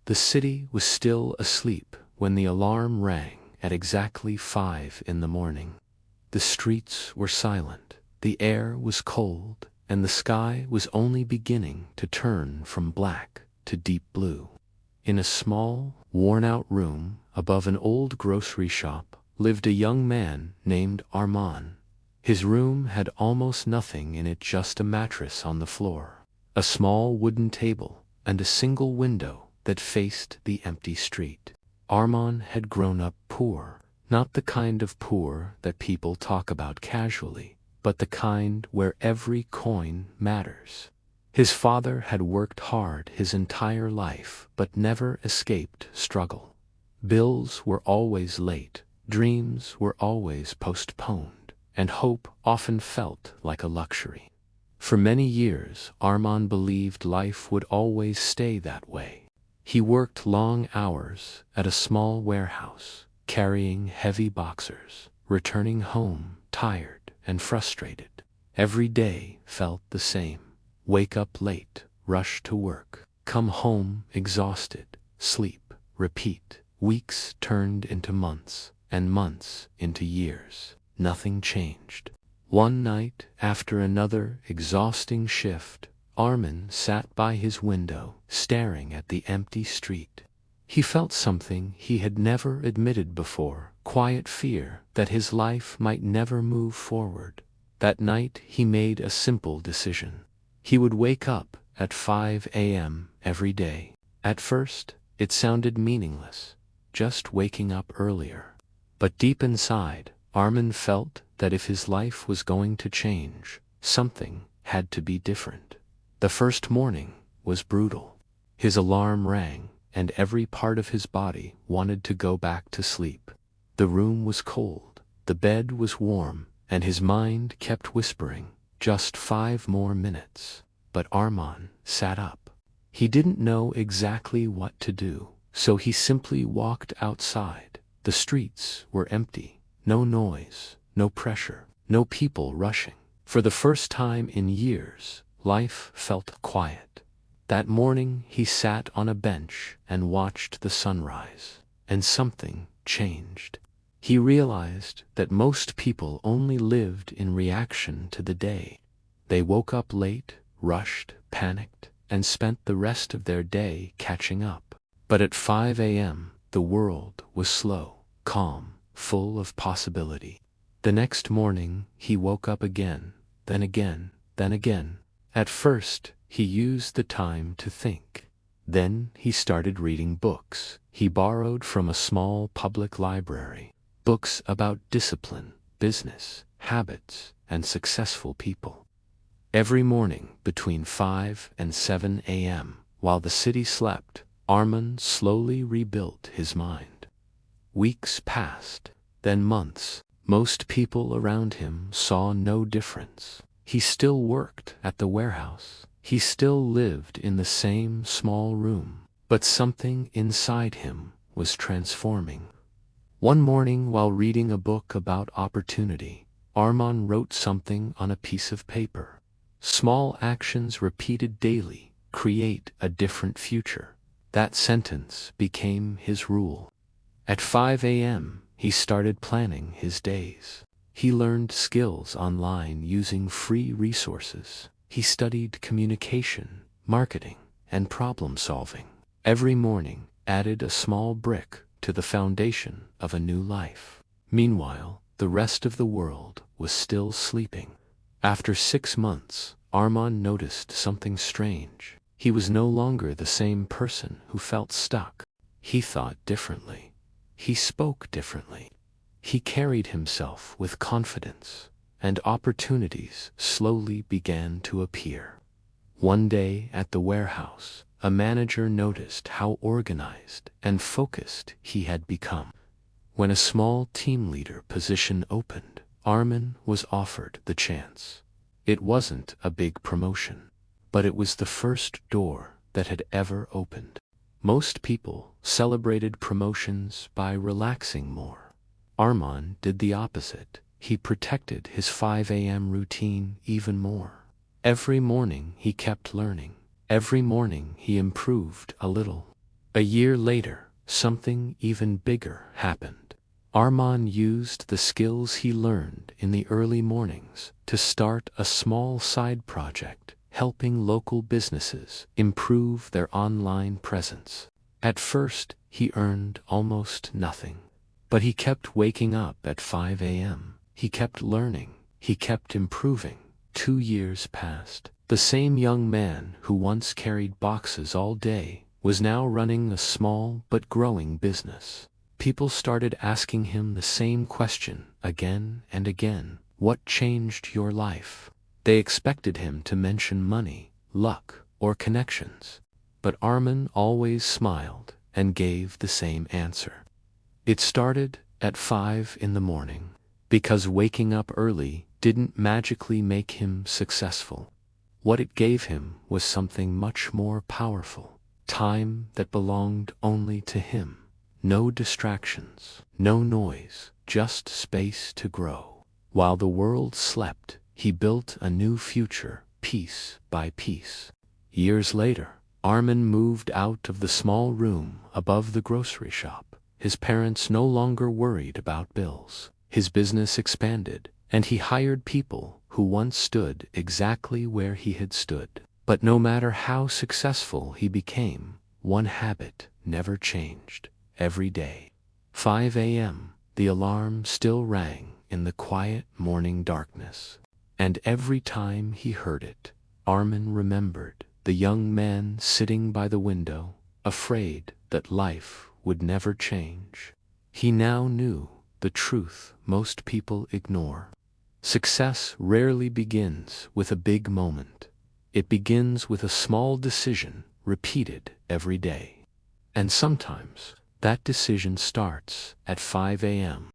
The city was still asleep when the alarm rang at exactly 5 in the morning. The streets were silent, the air was cold, and the sky was only beginning to turn from black to deep blue. In a small, worn-out room above an old grocery shop lived a young man named Armand. His room had almost nothing in it, just a mattress on the floor, a small wooden table, and a single window that faced the empty street. Armand had grown up poor, not the kind of poor that people talk about casually, but the kind where every coin matters. His father had worked hard his entire life but never escaped struggle. Bills were always late, dreams were always postponed, and hope often felt like a luxury. For many years, Armand believed life would always stay that way. He worked long hours at a small warehouse, carrying heavy boxes, returning home tired and frustrated. Every day felt the same. Wake up late, rush to work, come home exhausted, sleep, repeat. Weeks turned into months, and months into years. Nothing changed. One night, after another exhausting shift, Armand sat by his window, staring at the empty street. He felt something he had never admitted before, quiet fear that his life might never move forward. That night he made a simple decision. He would wake up at 5 a.m. every day. At first, it sounded meaningless, just waking up earlier. But deep inside, Armand felt that if his life was going to change, something had to be different. The first morning was brutal. His alarm rang, and every part of his body wanted to go back to sleep. The room was cold, the bed was warm, and his mind kept whispering, just 5 more minutes. But Armand sat up. He didn't know exactly what to do, so he simply walked outside. The streets were empty, no noise, no pressure, no people rushing. For the first time in years, life felt quiet. That morning he sat on a bench and watched the sunrise, and something changed. He realized that most people only lived in reaction to the day. They woke up late, rushed, panicked, and spent the rest of their day catching up. But at 5 a.m., the world was slow, calm, full of possibility. The next morning, he woke up again, then again, then again. At first, he used the time to think. Then he started reading books he borrowed from a small public library. Books about discipline, business, habits, and successful people. Every morning between 5 and 7 a.m., while the city slept, Armand slowly rebuilt his mind. Weeks passed, then months. Most people around him saw no difference. He still worked at the warehouse. He still lived in the same small room. But something inside him was transforming. One morning while reading a book about opportunity, Armand wrote something on a piece of paper. Small actions repeated daily create a different future. That sentence became his rule. At 5 a.m., he started planning his days. He learned skills online using free resources. He studied communication, marketing, and problem solving. Every morning added a small brick to the foundation of a new life. Meanwhile, the rest of the world was still sleeping. After 6 months, Armand noticed something strange. He was no longer the same person who felt stuck. He thought differently. He spoke differently. He carried himself with confidence, and opportunities slowly began to appear. One day at the warehouse, a manager noticed how organized and focused he had become. When a small team leader position opened, Armand was offered the chance. It wasn't a big promotion, but it was the first door that had ever opened. Most people celebrated promotions by relaxing more. Armand did the opposite. He protected his 5 a.m. routine even more. Every morning he kept learning. Every morning he improved a little. A year later, something even bigger happened. Armand used the skills he learned in the early mornings to start a small side project, helping local businesses improve their online presence. At first, he earned almost nothing. But he kept waking up at 5 a.m. He kept learning. He kept improving. 2 years passed. The same young man who once carried boxes all day was now running a small but growing business. People started asking him the same question again and again. What changed your life? They expected him to mention money, luck, or connections. But Armand always smiled and gave the same answer. It started at 5 in the morning, because waking up early didn't magically make him successful. What it gave him was something much more powerful: time that belonged only to him. No distractions, no noise, just space to grow. While the world slept, he built a new future, piece by piece. Years later, Armand moved out of the small room above the grocery shop. His parents no longer worried about bills. His business expanded, and he hired people who once stood exactly where he had stood. But no matter how successful he became, one habit never changed. Every day, 5 a.m., the alarm still rang in the quiet morning darkness. And every time he heard it, Armand remembered the young man sitting by the window, afraid that life would never change. He now knew the truth most people ignore. Success rarely begins with a big moment. It begins with a small decision repeated every day. And sometimes, that decision starts at 5 a.m.